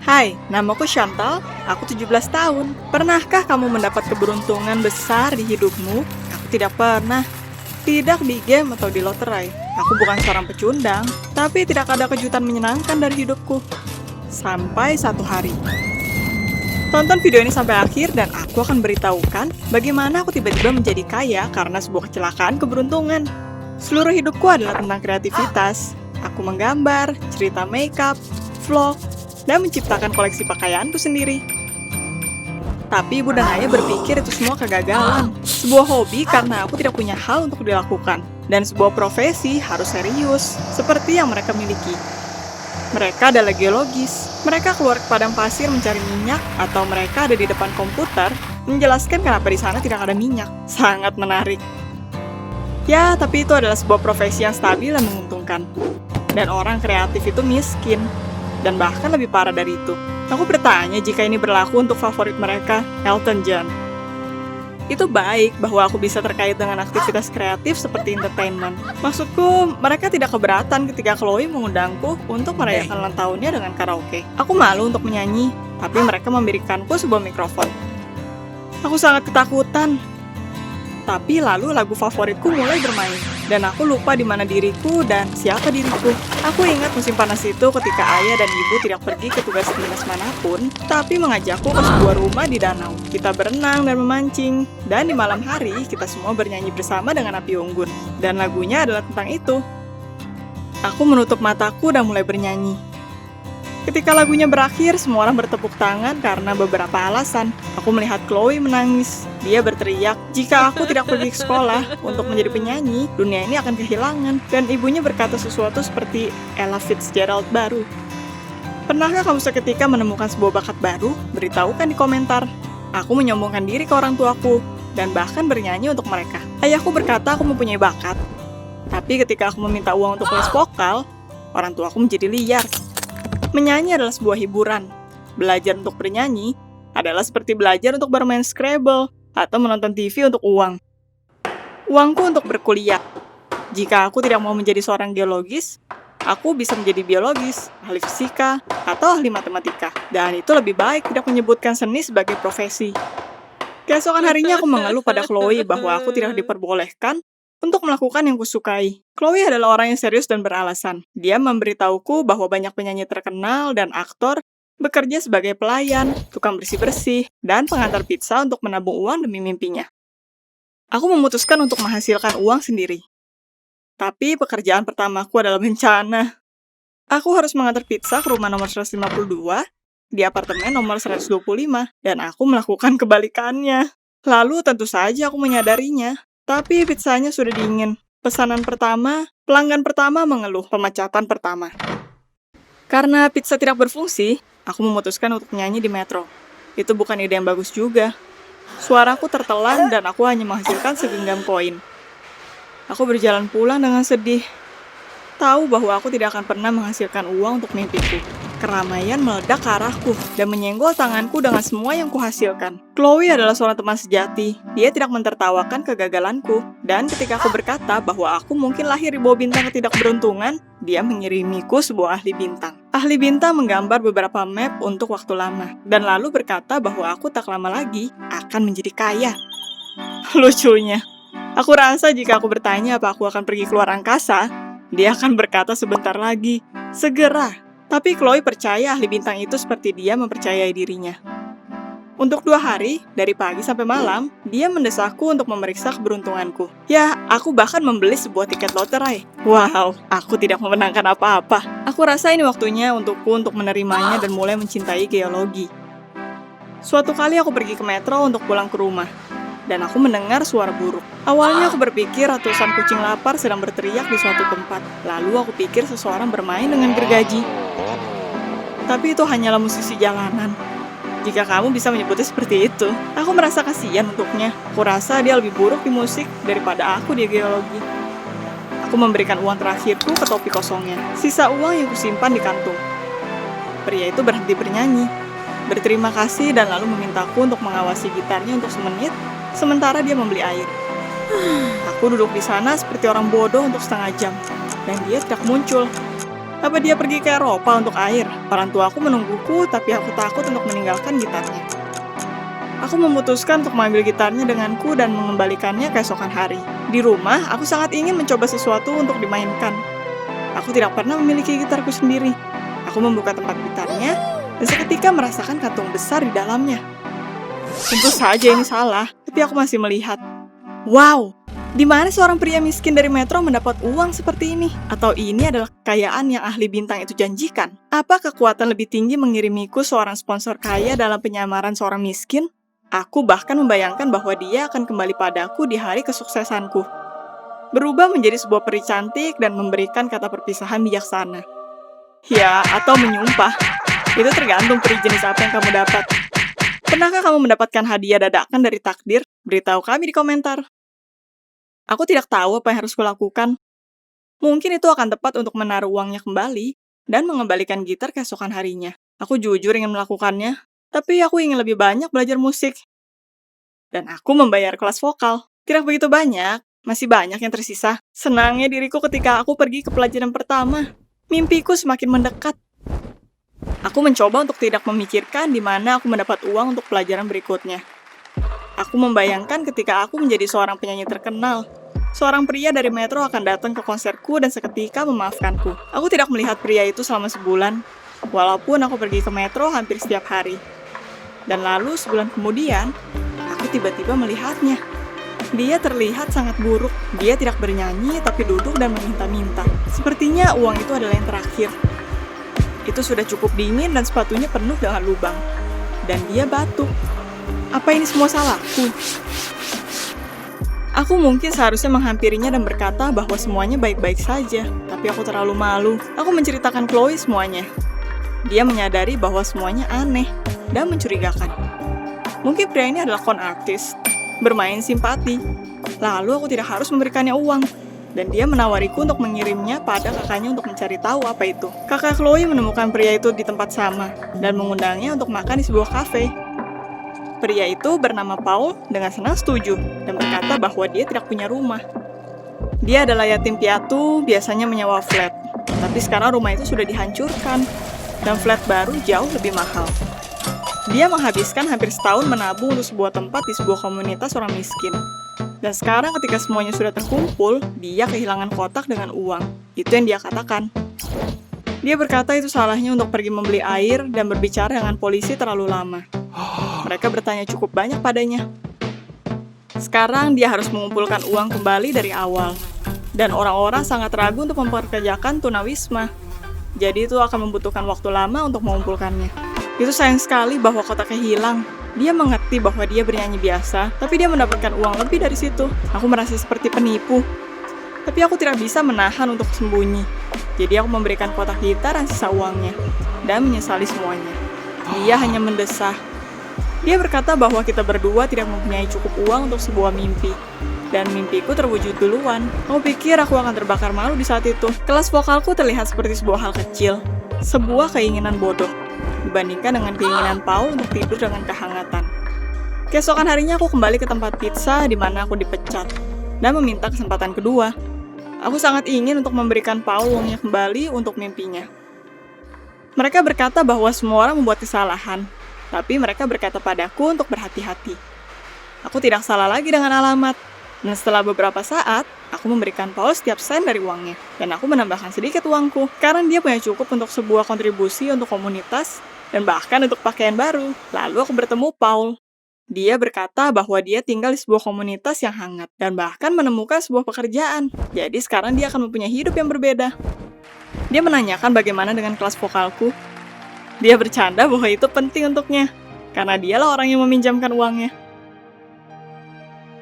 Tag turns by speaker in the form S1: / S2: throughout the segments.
S1: Hai, namaku Chantal, aku 17 tahun. Pernahkah kamu mendapat keberuntungan besar di hidupmu? Aku tidak pernah. Tidak di game atau di loterai. Aku bukan seorang pecundang, tapi tidak ada kejutan menyenangkan dari hidupku. Sampai satu hari. Tonton video ini sampai akhir dan aku akan beritahukan bagaimana aku tiba-tiba menjadi kaya karena sebuah kecelakaan keberuntungan. Seluruh hidupku adalah tentang kreativitas. Aku menggambar, cerita makeup, vlog, dan menciptakan koleksi pakaianku sendiri. Tapi ibu dan ayah berpikir itu semua kegagalan. Sebuah hobi karena aku tidak punya hal untuk dilakukan. Dan sebuah profesi harus serius, seperti yang mereka miliki. Mereka adalah geologis. Mereka keluar ke padang pasir mencari minyak, atau mereka ada di depan komputer menjelaskan kenapa di sana tidak ada minyak. Sangat menarik. Ya, tapi itu adalah sebuah profesi yang stabil dan menguntungkan. Dan orang kreatif itu miskin. Dan bahkan lebih parah dari itu. Aku bertanya jika ini berlaku untuk favorit mereka, Elton John. Itu baik bahwa aku bisa terkait dengan aktivitas kreatif seperti entertainment. Maksudku, mereka tidak keberatan ketika Chloe mengundangku untuk merayakan ulang tahunnya dengan karaoke. Aku malu untuk menyanyi, tapi mereka memberikanku sebuah mikrofon. Aku sangat ketakutan. Tapi lalu lagu favoritku mulai bermain, dan aku lupa di mana diriku dan siapa diriku. Aku ingat musim panas itu ketika ayah dan ibu tidak pergi ke tugas dinas manapun, tapi mengajakku ke sebuah rumah di danau. Kita berenang dan memancing, dan di malam hari kita semua bernyanyi bersama dengan api unggun. Dan lagunya adalah tentang itu. Aku menutup mataku dan mulai bernyanyi. Ketika lagunya berakhir, semua orang bertepuk tangan karena beberapa alasan. Aku melihat Chloe menangis. Dia berteriak, jika aku tidak pergi ke sekolah untuk menjadi penyanyi, dunia ini akan kehilangan. Dan ibunya berkata sesuatu seperti Ella Fitzgerald baru. Pernahkah kamu seketika menemukan sebuah bakat baru? Beritahukan di komentar. Aku menyombongkan diri ke orang tuaku, dan bahkan bernyanyi untuk mereka. Ayahku berkata aku mempunyai bakat. Tapi ketika aku meminta uang untuk les vokal, orang tuaku menjadi liar. Menyanyi adalah sebuah hiburan. Belajar untuk bernyanyi adalah seperti belajar untuk bermain Scrabble atau menonton TV untuk uang. Uangku untuk berkuliah. Jika aku tidak mau menjadi seorang geologis, aku bisa menjadi biologis, ahli fisika, atau ahli matematika. Dan itu lebih baik tidak menyebutkan seni sebagai profesi. Keesokan harinya aku mengeluh pada Chloe bahwa aku tidak diperbolehkan untuk melakukan yang kusukai. Chloe adalah orang yang serius dan beralasan. Dia memberitahuku bahwa banyak penyanyi terkenal dan aktor bekerja sebagai pelayan, tukang bersih-bersih, dan pengantar pizza untuk menabung uang demi mimpinya. Aku memutuskan untuk menghasilkan uang sendiri. Tapi pekerjaan pertamaku adalah bencana. Aku harus mengantar pizza ke rumah nomor 152, di apartemen nomor 125, dan aku melakukan kebalikannya. Lalu tentu saja aku menyadarinya. Tapi pizzanya sudah dingin. Pesanan pertama, pelanggan pertama mengeluh, pemecatan pertama. Karena pizza tidak berfungsi, aku memutuskan untuk nyanyi di metro. Itu bukan ide yang bagus juga. Suaraku tertelan dan aku hanya menghasilkan segenggam koin. Aku berjalan pulang dengan sedih. Tahu bahwa aku tidak akan pernah menghasilkan uang untuk mimpiku. Keramaian meledak ke arahku dan menyenggol tanganku dengan semua yang kuhasilkan. Chloe adalah seorang teman sejati. Dia tidak mentertawakan kegagalanku. Dan ketika aku berkata bahwa aku mungkin lahir di bawah bintang ketidakberuntungan, dia mengirimiku sebuah ahli bintang. Ahli bintang menggambar beberapa map untuk waktu lama. Dan lalu berkata bahwa aku tak lama lagi akan menjadi kaya. Lucunya. Aku rasa jika aku bertanya apa aku akan pergi keluar angkasa, dia akan berkata sebentar lagi, segera. Tapi Chloe percaya ahli bintang itu seperti dia mempercayai dirinya. Untuk 2 hari, dari pagi sampai malam, dia mendesakku untuk memeriksa keberuntunganku. Ya, aku bahkan membeli sebuah tiket loterai. Wow, aku tidak memenangkan apa-apa. Aku rasa ini waktunya untukku untuk menerimanya dan mulai mencintai geologi. Suatu kali aku pergi ke metro untuk pulang ke rumah. Dan aku mendengar suara buruk. Awalnya aku berpikir ratusan kucing lapar sedang berteriak di suatu tempat. Lalu aku pikir seseorang bermain dengan gergaji. Tapi itu hanyalah musisi jalanan. Jika kamu bisa menyebutnya seperti itu, aku merasa kasihan untuknya. Aku rasa dia lebih buruk di musik daripada aku di geologi. Aku memberikan uang terakhirku ke topi kosongnya. Sisa uang yang kusimpan di kantung. Pria itu berhenti bernyanyi. Berterima kasih dan lalu memintaku untuk mengawasi gitarnya untuk semenit. Sementara dia membeli air. Aku duduk di sana seperti orang bodoh untuk setengah jam, dan dia tidak muncul. Apa dia pergi ke Eropa untuk air? Orang tuaku menungguku, tapi aku takut untuk meninggalkan gitarnya. Aku memutuskan untuk mengambil gitarnya denganku dan mengembalikannya keesokan hari. Di rumah, aku sangat ingin mencoba sesuatu untuk dimainkan. Aku tidak pernah memiliki gitarku sendiri. Aku membuka tempat gitarnya, dan seketika merasakan kantung besar di dalamnya. Tentu saja ini salah, tapi aku masih melihat. Wow! Di mana seorang pria miskin dari Metro mendapat uang seperti ini? Atau ini adalah kekayaan yang ahli bintang itu janjikan? Apa kekuatan lebih tinggi mengirimiku seorang sponsor kaya dalam penyamaran seorang miskin? Aku bahkan membayangkan bahwa dia akan kembali padaku di hari kesuksesanku. Berubah menjadi sebuah peri cantik dan memberikan kata perpisahan bijaksana. Ya, atau menyumpah. Itu tergantung peri jenis apa yang kamu dapat. Pernahkah kamu mendapatkan hadiah dadakan dari takdir? Beritahu kami di komentar. Aku tidak tahu apa yang harus kulakukan. Mungkin itu akan tepat untuk menaruh uangnya kembali dan mengembalikan gitar keesokan harinya. Aku jujur ingin melakukannya, tapi aku ingin lebih banyak belajar musik. Dan aku membayar kelas vokal. Tidak begitu banyak, masih banyak yang tersisa. Senangnya diriku ketika aku pergi ke pelajaran pertama. Mimpiku semakin mendekat. Aku mencoba untuk tidak memikirkan di mana aku mendapat uang untuk pelajaran berikutnya. Aku membayangkan ketika aku menjadi seorang penyanyi terkenal. Seorang pria dari Metro akan datang ke konserku dan seketika memaafkanku. Aku tidak melihat pria itu selama sebulan, walaupun aku pergi ke Metro hampir setiap hari. Dan lalu sebulan kemudian, aku tiba-tiba melihatnya. Dia terlihat sangat buruk. Dia tidak bernyanyi, tapi duduk dan meminta-minta. Sepertinya uang itu adalah yang terakhir. Itu sudah cukup dingin dan sepatunya penuh dengan lubang. Dan dia batuk. Apa ini semua salahku? Aku mungkin seharusnya menghampirinya dan berkata bahwa semuanya baik-baik saja. Tapi aku terlalu malu. Aku menceritakan Chloe semuanya. Dia menyadari bahwa semuanya aneh dan mencurigakan. Mungkin pria ini adalah con artist, bermain simpati. Lalu aku tidak harus memberikannya uang. Dan dia menawariku untuk mengirimnya pada kakaknya untuk mencari tahu apa itu. Kakak Chloe menemukan pria itu di tempat sama dan mengundangnya untuk makan di sebuah kafe. Pria itu bernama Paul dengan senang setuju dan berkata bahwa dia tidak punya rumah. Dia adalah yatim piatu, biasanya menyewa flat. Tapi sekarang rumah itu sudah dihancurkan dan flat baru jauh lebih mahal. Dia menghabiskan hampir setahun menabung untuk sebuah tempat di sebuah komunitas orang miskin. Dan sekarang ketika semuanya sudah terkumpul, dia kehilangan kotak dengan uang. Itu yang dia katakan. Dia berkata itu salahnya untuk pergi membeli air dan berbicara dengan polisi terlalu lama. Mereka bertanya cukup banyak padanya. Sekarang dia harus mengumpulkan uang kembali dari awal. Dan orang-orang sangat ragu untuk memperkerjakan tunawisma. Jadi itu akan membutuhkan waktu lama untuk mengumpulkannya. Itu sayang sekali bahwa kotaknya hilang. Dia mengerti bahwa dia bernyanyi biasa, tapi dia mendapatkan uang lebih dari situ. Aku merasa seperti penipu. Tapi aku tidak bisa menahan untuk sembunyi. Jadi aku memberikan kotak gitar dan sisa uangnya. Dan menyesali semuanya. Dia hanya mendesah. Dia berkata bahwa kita berdua tidak mempunyai cukup uang untuk sebuah mimpi. Dan mimpiku terwujud duluan. Aku pikir aku akan terbakar malu di saat itu. Kelas vokalku terlihat seperti sebuah hal kecil. Sebuah keinginan bodoh. Dibandingkan dengan keinginan Paul untuk tidur dengan kehangatan. Keesokan harinya aku kembali ke tempat pizza di mana aku dipecat. Dan meminta kesempatan kedua. Aku sangat ingin untuk memberikan Paul uangnya kembali untuk mimpinya. Mereka berkata bahwa semua orang membuat kesalahan. Tapi mereka berkata padaku untuk berhati-hati. Aku tidak salah lagi dengan alamat. Dan setelah beberapa saat, aku memberikan Paul setiap sen dari uangnya. Dan aku menambahkan sedikit uangku. Karena dia punya cukup untuk sebuah kontribusi untuk komunitas. Dan bahkan untuk pakaian baru. Lalu aku bertemu Paul. Dia berkata bahwa dia tinggal di sebuah komunitas yang hangat. Dan bahkan menemukan sebuah pekerjaan. Jadi sekarang dia akan mempunyai hidup yang berbeda. Dia menanyakan bagaimana dengan kelas vokalku. Dia bercanda bahwa itu penting untuknya, karena dialah orang yang meminjamkan uangnya.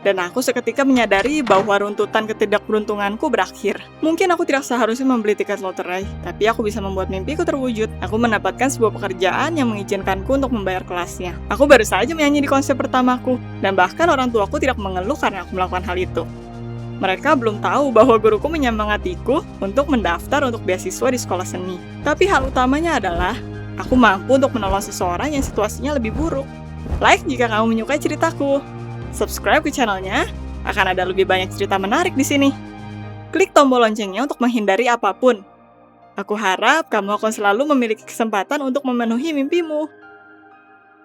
S1: Dan aku seketika menyadari bahwa runtutan ketidakberuntunganku berakhir. Mungkin aku tidak seharusnya membeli tiket loterai, tapi aku bisa membuat mimpiku terwujud. Aku mendapatkan sebuah pekerjaan yang mengizinkanku untuk membayar kelasnya. Aku baru saja menyanyi di konser pertamaku, dan bahkan orang tuaku tidak mengeluh karena aku melakukan hal itu. Mereka belum tahu bahwa guruku menyemangatiku untuk mendaftar untuk beasiswa di sekolah seni. Tapi hal utamanya adalah aku mampu untuk menolong seseorang yang situasinya lebih buruk. Like jika kamu menyukai ceritaku. Subscribe ke channelnya, akan ada lebih banyak cerita menarik di sini. Klik tombol loncengnya untuk menghindari apapun. Aku harap kamu akan selalu memiliki kesempatan untuk memenuhi mimpimu.